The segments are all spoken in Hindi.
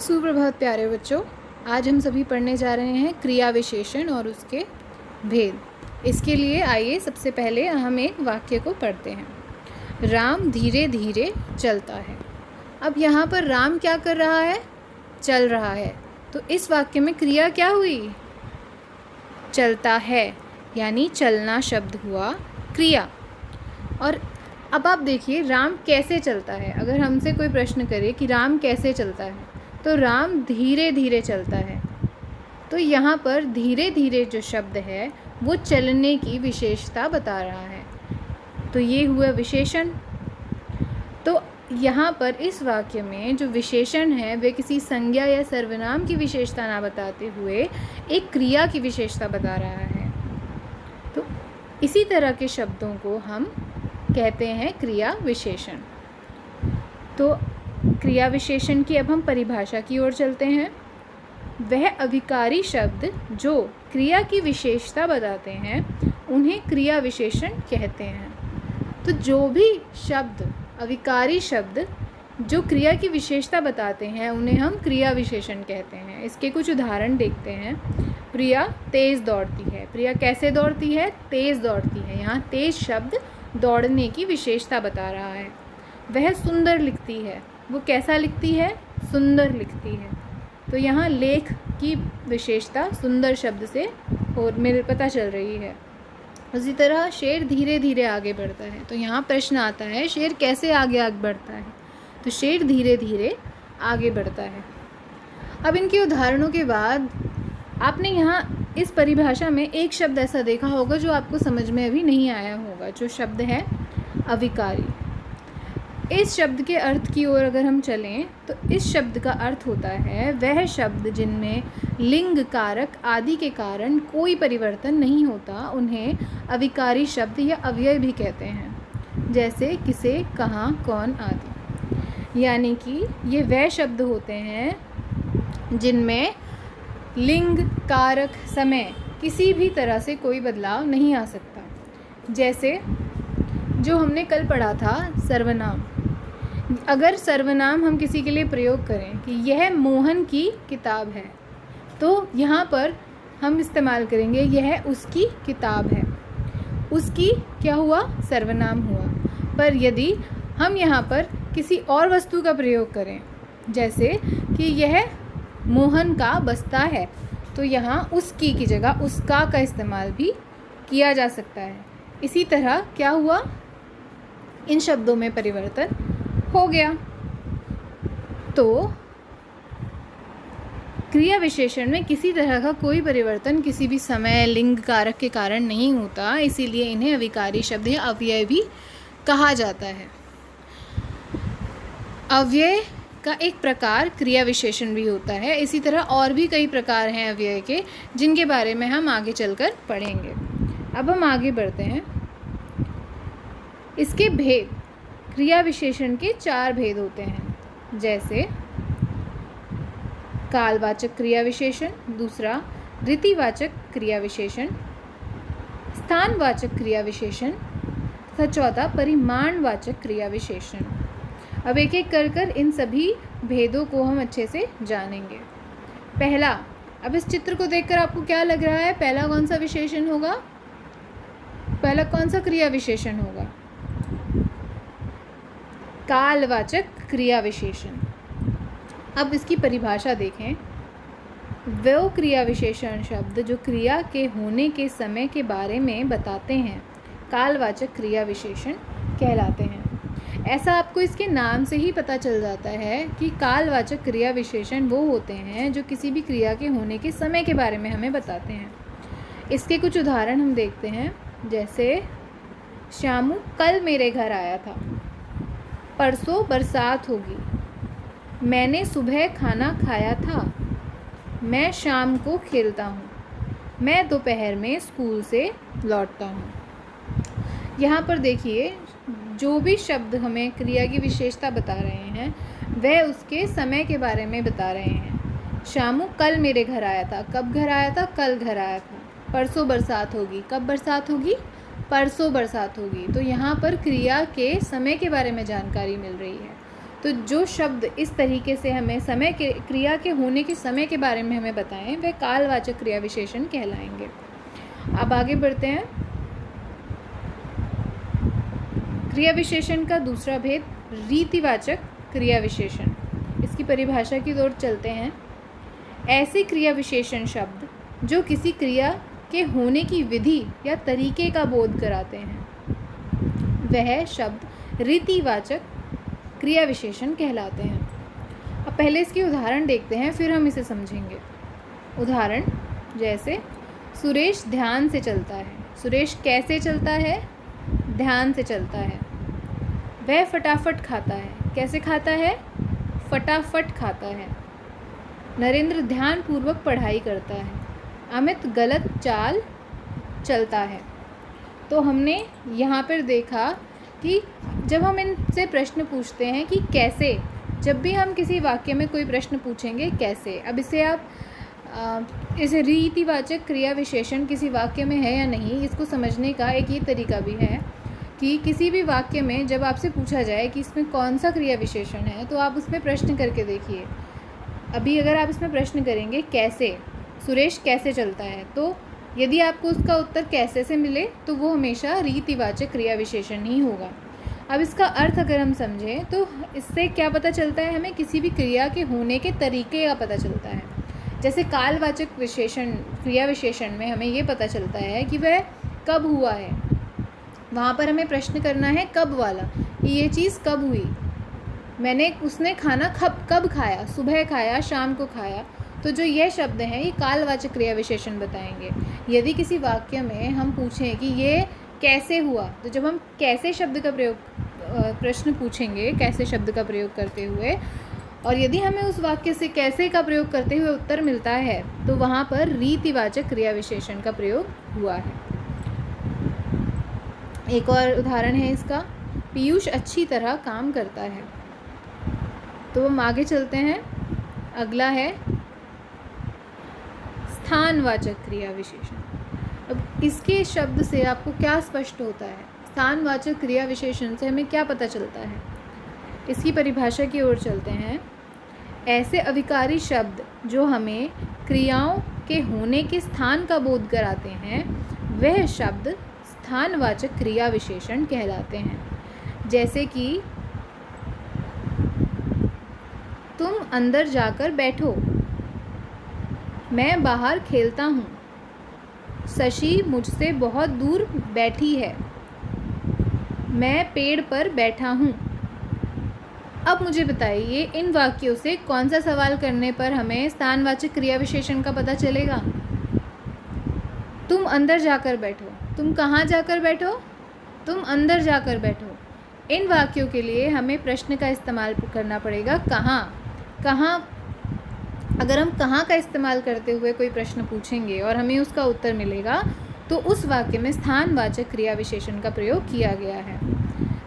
सुप्रभात प्यारे बच्चों। आज हम सभी पढ़ने जा रहे हैं क्रिया विशेषण और उसके भेद। इसके लिए आइए सबसे पहले हम एक वाक्य को पढ़ते हैं। राम धीरे धीरे चलता है। अब यहाँ पर राम क्या कर रहा है? चल रहा है। तो इस वाक्य में क्रिया क्या हुई? चलता है, यानी चलना शब्द हुआ क्रिया। और अब आप देखिए राम कैसे चलता है। अगर हमसे कोई प्रश्न करे कि राम कैसे चलता है, तो राम धीरे धीरे चलता है। तो यहाँ पर धीरे धीरे जो शब्द है वो चलने की विशेषता बता रहा है। तो ये हुआ विशेषण। तो यहाँ पर इस वाक्य में जो विशेषण है वे किसी संज्ञा या सर्वनाम की विशेषता ना बताते हुए एक क्रिया की विशेषता बता रहा है। तो इसी तरह के शब्दों को हम कहते हैं क्रिया विशेषण। तो क्रिया विशेषण की अब हम परिभाषा की ओर चलते हैं। वह अविकारी शब्द जो क्रिया की विशेषता बताते हैं उन्हें क्रिया विशेषण कहते हैं। तो जो भी शब्द अविकारी शब्द जो क्रिया की विशेषता बताते हैं उन्हें हम क्रिया विशेषण कहते हैं। इसके कुछ उदाहरण देखते हैं। प्रिया तेज़ दौड़ती है। प्रिया कैसे दौड़ती है? तेज़ दौड़ती है। यहाँ तेज़ शब्द दौड़ने की विशेषता बता रहा है। वह सुंदर लिखती है। वो कैसा लिखती है? सुंदर लिखती है। तो यहाँ लेख की विशेषता सुंदर शब्द से और मेरे पता चल रही है। उसी तरह शेर धीरे धीरे आगे बढ़ता है। तो यहाँ प्रश्न आता है शेर कैसे आगे बढ़ता है? तो शेर धीरे धीरे आगे बढ़ता है। अब इनके उदाहरणों के बाद आपने यहाँ इस परिभाषा में एक शब्द ऐसा देखा होगा जो आपको समझ में अभी नहीं आया होगा, जो शब्द है अविकारी। इस शब्द के अर्थ की ओर अगर हम चलें तो इस शब्द का अर्थ होता है वह शब्द जिनमें लिंग, कारक आदि के कारण कोई परिवर्तन नहीं होता उन्हें अविकारी शब्द या अव्यय भी कहते हैं। जैसे किसे, कहाँ, कौन आदि। यानी कि ये वह शब्द होते हैं जिनमें लिंग, कारक, समय किसी भी तरह से कोई बदलाव नहीं आ सकता। जैसे जो हमने कल पढ़ा था सर्वनाम। अगर सर्वनाम हम किसी के लिए प्रयोग करें कि यह मोहन की किताब है, तो यहाँ पर हम इस्तेमाल करेंगे यह उसकी किताब है। उसकी क्या हुआ? सर्वनाम हुआ। पर यदि हम यहाँ पर किसी और वस्तु का प्रयोग करें, जैसे कि यह मोहन का बस्ता है, तो यहाँ उसकी की जगह उसका का इस्तेमाल भी किया जा सकता है। इसी तरह क्या हुआ? इन शब्दों में परिवर्तन हो गया। तो क्रिया विशेषण में किसी तरह का कोई परिवर्तन किसी भी समय, लिंग, कारक के कारण नहीं होता, इसीलिए इन्हें अविकारी शब्द या अव्यय भी कहा जाता है। अव्यय का एक प्रकार क्रिया विशेषण भी होता है। इसी तरह और भी कई प्रकार हैं अव्यय के, जिनके बारे में हम आगे चलकर पढ़ेंगे। अब हम आगे बढ़ते हैं। इसके भेद, क्रिया विशेषण के 4 भेद होते हैं। जैसे कालवाचक क्रिया विशेषण, दूसरा ऋतिवाचक क्रिया विशेषण, स्थानवाचक क्रिया विशेषण तथा चौथा परिमाणवाचक क्रिया विशेषण। अब एक एक कर इन सभी भेदों को हम अच्छे से जानेंगे। पहला, अब इस चित्र को देखकर आपको क्या लग रहा है? पहला कौन सा विशेषण होगा? पहला कौन सा क्रिया विशेषण होगा? कालवाचक क्रिया विशेषण। अब इसकी परिभाषा देखें। वो क्रिया विशेषण शब्द जो क्रिया के होने के समय के बारे में बताते हैं कालवाचक क्रिया विशेषण कहलाते हैं। ऐसा आपको इसके नाम से ही पता चल जाता है कि कालवाचक क्रिया विशेषण वो होते हैं जो किसी भी क्रिया के होने के समय के बारे में हमें बताते हैं। इसके कुछ उदाहरण हम देखते हैं। जैसे श्यामू कल मेरे घर आया था। परसों बरसात होगी। मैंने सुबह खाना खाया था। मैं शाम को खेलता हूँ। मैं दोपहर में स्कूल से लौटता हूँ। यहाँ पर देखिए जो भी शब्द हमें क्रिया की विशेषता बता रहे हैं वह उसके समय के बारे में बता रहे हैं। शामू कल मेरे घर आया था। कब घर आया था? कल घर आया था। परसों बरसात होगी। कब बरसात होगी? परसों बरसात होगी। तो यहाँ पर क्रिया के समय के बारे में जानकारी मिल रही है। तो जो शब्द इस तरीके से हमें समय के क्रिया के होने के समय के बारे में हमें बताएं वह कालवाचक क्रिया विशेषण कहलाएंगे। अब आगे बढ़ते हैं। क्रिया विशेषण का दूसरा भेद रीतिवाचक क्रिया विशेषण। इसकी परिभाषा की ओर चलते हैं। ऐसे क्रिया विशेषण शब्द जो किसी क्रिया के होने की विधि या तरीके का बोध कराते हैं वह शब्द रीतिवाचक क्रिया विशेषण कहलाते हैं। अब पहले इसके उदाहरण देखते हैं, फिर हम इसे समझेंगे। उदाहरण जैसे सुरेश ध्यान से चलता है। सुरेश कैसे चलता है? ध्यान से चलता है। वह फटाफट खाता है। कैसे खाता है? फटाफट खाता है। नरेंद्र ध्यानपूर्वक पढ़ाई करता है। अमित गलत चाल चलता है। तो हमने यहाँ पर देखा कि जब हम इनसे प्रश्न पूछते हैं कि कैसे, जब भी हम किसी वाक्य में कोई प्रश्न पूछेंगे कैसे, अब इसे आप इसे रीतिवाचक क्रिया विशेषण किसी वाक्य में है या नहीं, इसको समझने का एक ये तरीका भी है कि किसी भी वाक्य में जब आपसे पूछा जाए कि इसमें कौन सा क्रिया विशेषण है तो आप उसमें प्रश्न करके देखिए। अभी अगर आप इसमें प्रश्न करेंगे कैसे, सुरेश कैसे चलता है, तो यदि आपको उसका उत्तर कैसे से मिले तो वो हमेशा रीतिवाचक क्रिया विशेषण ही होगा। अब इसका अर्थ अगर हम समझें तो इससे क्या पता चलता है, हमें किसी भी क्रिया के होने के तरीके का पता चलता है। जैसे कालवाचक विशेषण क्रिया विशेषण में हमें ये पता चलता है कि वह कब हुआ है, वहाँ पर हमें प्रश्न करना है कब वाला, कि ये चीज़ कब हुई, उसने खाना कब खाया, सुबह खाया, शाम को खाया। तो जो ये शब्द हैं ये कालवाचक क्रिया विशेषण बताएंगे। यदि किसी वाक्य में हम पूछें कि ये कैसे हुआ, तो जब हम कैसे शब्द का प्रयोग प्रश्न पूछेंगे कैसे शब्द का प्रयोग करते हुए, और यदि हमें उस वाक्य से कैसे का प्रयोग करते हुए उत्तर मिलता है तो वहाँ पर रीतिवाचक क्रिया विशेषण का प्रयोग हुआ है। एक और उदाहरण है इसका, पीयूष अच्छी तरह काम करता है। तो हम आगे चलते हैं। अगला है स्थानवाचक क्रिया विशेषण। अब इसके शब्द से आपको क्या स्पष्ट होता है? स्थानवाचक क्रिया विशेषण से हमें क्या पता चलता है? इसकी परिभाषा की ओर चलते हैं। ऐसे अविकारी शब्द जो हमें क्रियाओं के होने के स्थान का बोध कराते हैं वह शब्द स्थानवाचक क्रिया विशेषण कहलाते हैं। जैसे कि तुम अंदर जाकर बैठो, मैं बाहर खेलता हूँ, शशि मुझसे बहुत दूर बैठी है, मैं पेड़ पर बैठा हूँ। अब मुझे बताइए इन वाक्यों से कौन सा सवाल करने पर हमें स्थानवाचक क्रिया विशेषण का पता चलेगा? तुम अंदर जाकर बैठो। तुम कहाँ जाकर बैठो? तुम अंदर जाकर बैठो। इन वाक्यों के लिए हमें प्रश्न का इस्तेमाल करना पड़ेगा। कहाँ अगर हम कहाँ का इस्तेमाल करते हुए कोई प्रश्न पूछेंगे और हमें उसका उत्तर मिलेगा तो उस वाक्य में स्थानवाचक क्रिया विशेषण का प्रयोग किया गया है।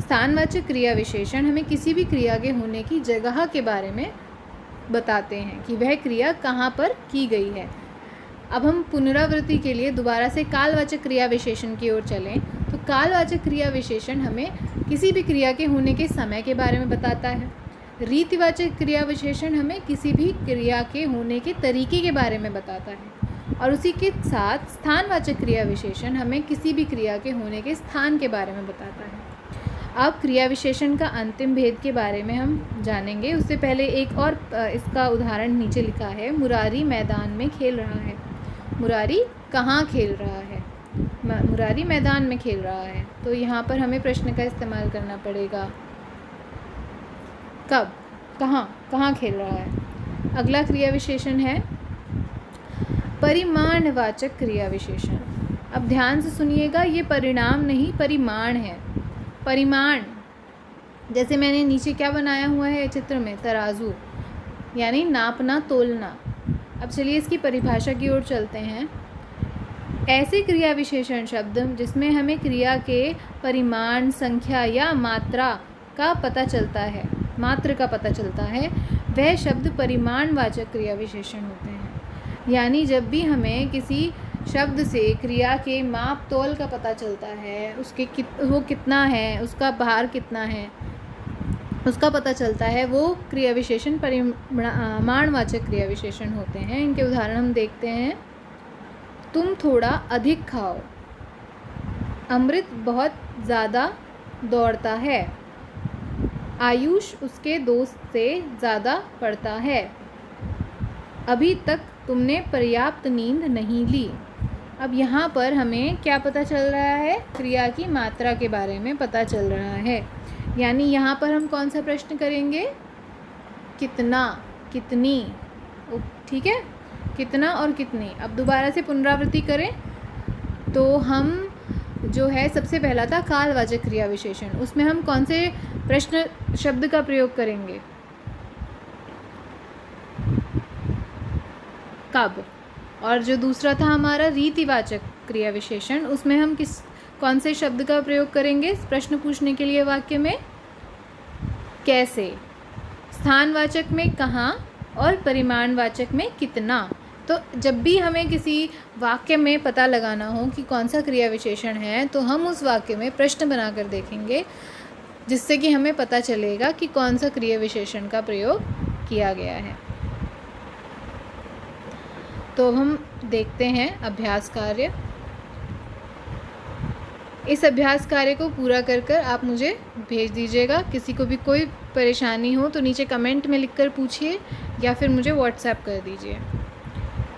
स्थानवाचक क्रिया विशेषण हमें किसी भी क्रिया के होने की जगह के बारे में बताते हैं कि वह क्रिया कहाँ पर की गई है। अब हम पुनरावृत्ति के लिए दोबारा से कालवाचक क्रिया विशेषण की ओर चलें तो कालवाचक क्रिया विशेषण हमें किसी भी क्रिया के होने के समय के बारे में बताता है। रीतिवाचक क्रिया विशेषण हमें किसी भी क्रिया के होने के तरीके के बारे में बताता है, और उसी के साथ स्थानवाचक क्रिया विशेषण हमें किसी भी क्रिया के होने के स्थान के बारे में बताता है। अब क्रिया विशेषण का अंतिम भेद के बारे में हम जानेंगे। उससे पहले एक और इसका उदाहरण नीचे लिखा है, मुरारी मैदान में खेल रहा है। मुरारी कहाँ खेल रहा है? मुरारी मैदान में खेल रहा है। तो यहाँ पर हमें प्रश्न का इस्तेमाल करना पड़ेगा, कब, कहाँ खेल रहा है। अगला क्रिया विशेषण है परिमाणवाचक क्रिया विशेषण। अब ध्यान से सुनिएगा, ये परिणाम नहीं परिमाण है। परिमाण, जैसे मैंने नीचे क्या बनाया हुआ है चित्र में, तराजू, यानी नापना तोलना। अब चलिए इसकी परिभाषा की ओर चलते हैं। ऐसे क्रिया विशेषण शब्द जिसमें हमें क्रिया के परिमाण, संख्या या मात्रा का पता चलता है, मात्र का पता चलता है, वह शब्द परिमाणवाचक क्रिया विशेषण होते हैं। यानी जब भी हमें किसी शब्द से क्रिया के माप तोल का पता चलता है, उसके वो कितना है, उसका भार कितना है, उसका पता चलता है, वो क्रिया विशेषण परिमाणवाचक क्रिया विशेषण होते हैं। इनके उदाहरण हम देखते हैं। तुम थोड़ा अधिक खाओ, अमृत बहुत ज़्यादा दौड़ता है, आयुष उसके दोस्त से ज़्यादा पढ़ता है, अभी तक तुमने पर्याप्त नींद नहीं ली। अब यहाँ पर हमें क्या पता चल रहा है? क्रिया की मात्रा के बारे में पता चल रहा है। यानी यहाँ पर हम कौन सा प्रश्न करेंगे? कितना, कितनी। ठीक है, कितना और कितनी। अब दोबारा से पुनरावृत्ति करें तो हम जो है, सबसे पहला था कालवाचक क्रिया विशेषण। उसमें हम कौन से प्रश्न शब्द का प्रयोग करेंगे? कब। और जो दूसरा था हमारा रीतिवाचक क्रिया विशेषण, उसमें हम कौन से शब्द का प्रयोग करेंगे प्रश्न पूछने के लिए वाक्य में? कैसे। स्थानवाचक में कहाँ और परिमाणवाचक में कितना। तो जब भी हमें किसी वाक्य में पता लगाना हो कि कौन सा क्रिया विशेषण है, तो हम उस वाक्य में प्रश्न बनाकर देखेंगे, जिससे कि हमें पता चलेगा कि कौन सा क्रिया विशेषण का प्रयोग किया गया है। तो हम देखते हैं अभ्यास कार्य। इस अभ्यास कार्य को पूरा कर आप मुझे भेज दीजिएगा। किसी को भी कोई परेशानी हो तो नीचे कमेंट में लिखकर पूछिए या फिर मुझे व्हाट्सएप कर दीजिए।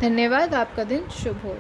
धन्यवाद। आपका दिन शुभ हो।